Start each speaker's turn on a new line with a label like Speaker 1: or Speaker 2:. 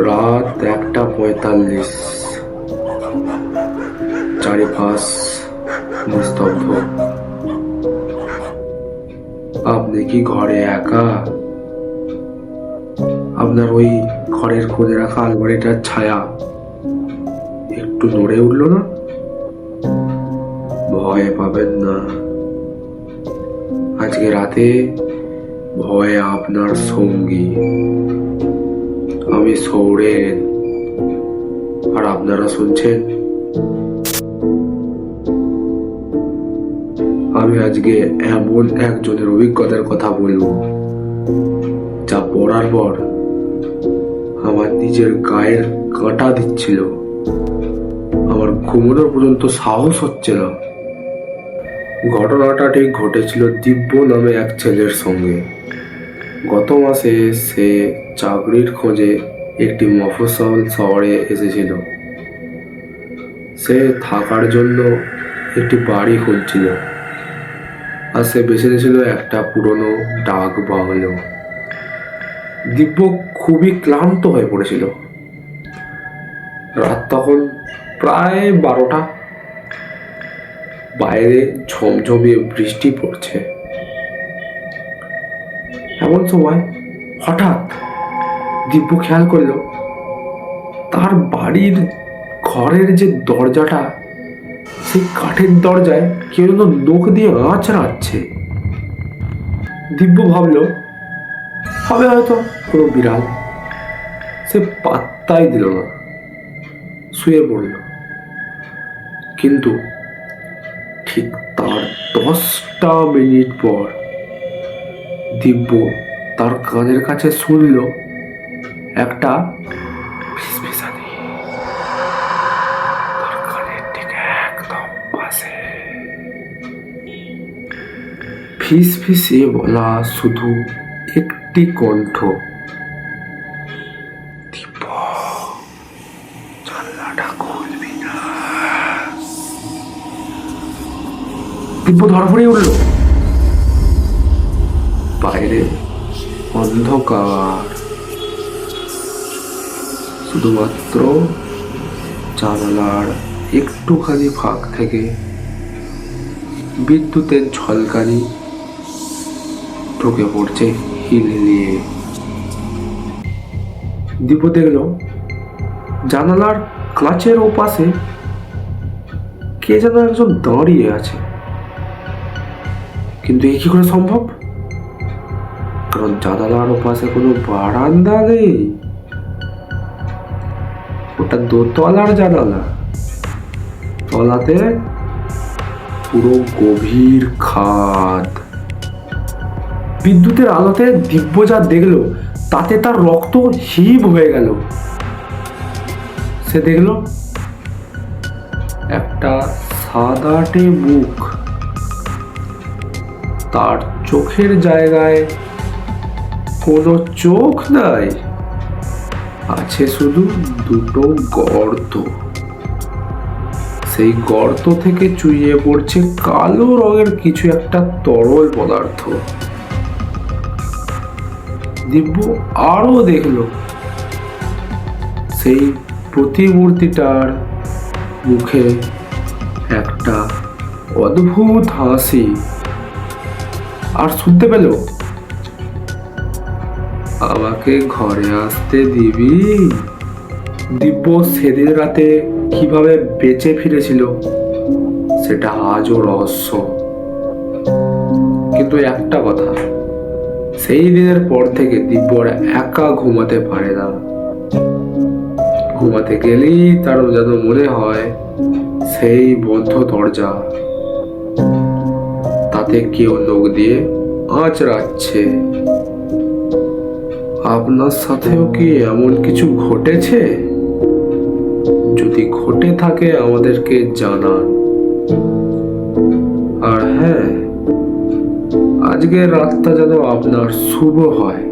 Speaker 1: রাত 1:45। চারিপাশ নিস্তব্ধ। আপনি কি ঘরে একা? আপনার ওই ঘরের খুঁজে রাখা আলমারিটার ছায়া একটু নড়ে উঠল না? ভয় পাবেন না। আজকে রাতে ভয় আপনার সঙ্গী। আমি সৌরেন, আর আপনারা শুনছেন। আমি আজকে এমন একজনের অভিজ্ঞতার কথা বলবো যা পড়ার পর আমার নিজের গায়ের কাঁটা দিচ্ছিল। আমার ঘুমানোর পর্যন্ত সাহস হচ্ছে না। ঘটনাটা ঠিক ঘটেছিল দিব্য নামে এক ছেলের সঙ্গে। গত মাসে সে চাকরির খোঁজে একটি মফস্বল শহরে এসেছিল। সে থাকার জন্য একটি বাড়ি খুঁজছিল, আর সে বেছে নিয়েছিল একটা পুরনো ডাক বাংলো। দিব্য খুবই ক্লান্ত হয়ে পড়েছিল। রাত তখন প্রায় 12টা। বাইরে ঝমঝমিয়ে বৃষ্টি পড়ছে। এমন সময় হঠাৎ দিব্য খেয়াল করলো তার বাড়ির ঘরের যে দরজাটা, সেই কাঠের দরজায় কেউ যেন নখ দিয়ে আঁচড়াচ্ছে। দিব্য ভাবলো হবে হয়তো কোনো বিড়াল। সে পাত্তাই দিল না, শুয়ে পড়ল। কিন্তু ঠিক তার 10টা মিনিট পর দিব্য তার কানের কাছে শুনল একটা ফিসফিসানি। তার কানের ঠিক একদম পাশে ফিসফিসিয়ে বলা শুধু একটি কণ্ঠ, দিব্য জানলাটা খুলবি না। দিব্য ধড়ফড়িয়ে উঠল। বাইরে অন্ধকার, শুধুমাত্র জানালার একটুখানি ফাঁক থেকে বিদ্যুতের ঝলকানি ঢুকে পড়ছে হিলহিলিয়ে। দিব্য দেখল জানালার কাঁচের ওপাশে কে যেন একজন দাঁড়িয়ে আছে। কিন্তু এ কি করে সম্ভব? কারণ জানালার ওপাশে কোনো বারান্দা নেই। ওটা দোতলার জানালা। তলাতে পুরো গভীর খাদ। বিদ্যুতের আলোতে দিব্য যা দেখলো তাতে তার রক্ত হিম হয়ে গেল। সে দেখল একটা সাদাটে মুখ। তার চোখের জায়গায় কোনো চোখ নাই, আছে শুধু দুটো গর্ত। সেই গর্ত থেকে চুইয়ে পড়ছে কালো রঙের কিছু একটা তরল পদার্থ। দিব্য আরো দেখল সেই প্রতিমূর্তিটার মুখে একটা অদ্ভুত হাসি। আর শুনতে পেল, আমাকে ঘরে আসতে দিবি? দিব্য সেদিন রাতে কিভাবে বেঁচে ফিরেছিল সেটা আজও রহস্য। কিন্তু একটা কথা, সেই দিনের পর থেকে দিব্য একা ঘুমাতে পারে না। ঘুমাতে গেলেই তার যেন মনে হয় সেই বন্ধ দরজা, তাতে কেউ নখ দিয়ে আঁচড়াচ্ছে। আপনার সাথেও কি এমন কিছু ঘটেছে? যদি ঘটে থাকে আমাদেরকে জানান। আর হ্যাঁ, আজকের রাতটা যেন আপনার শুভ হয়।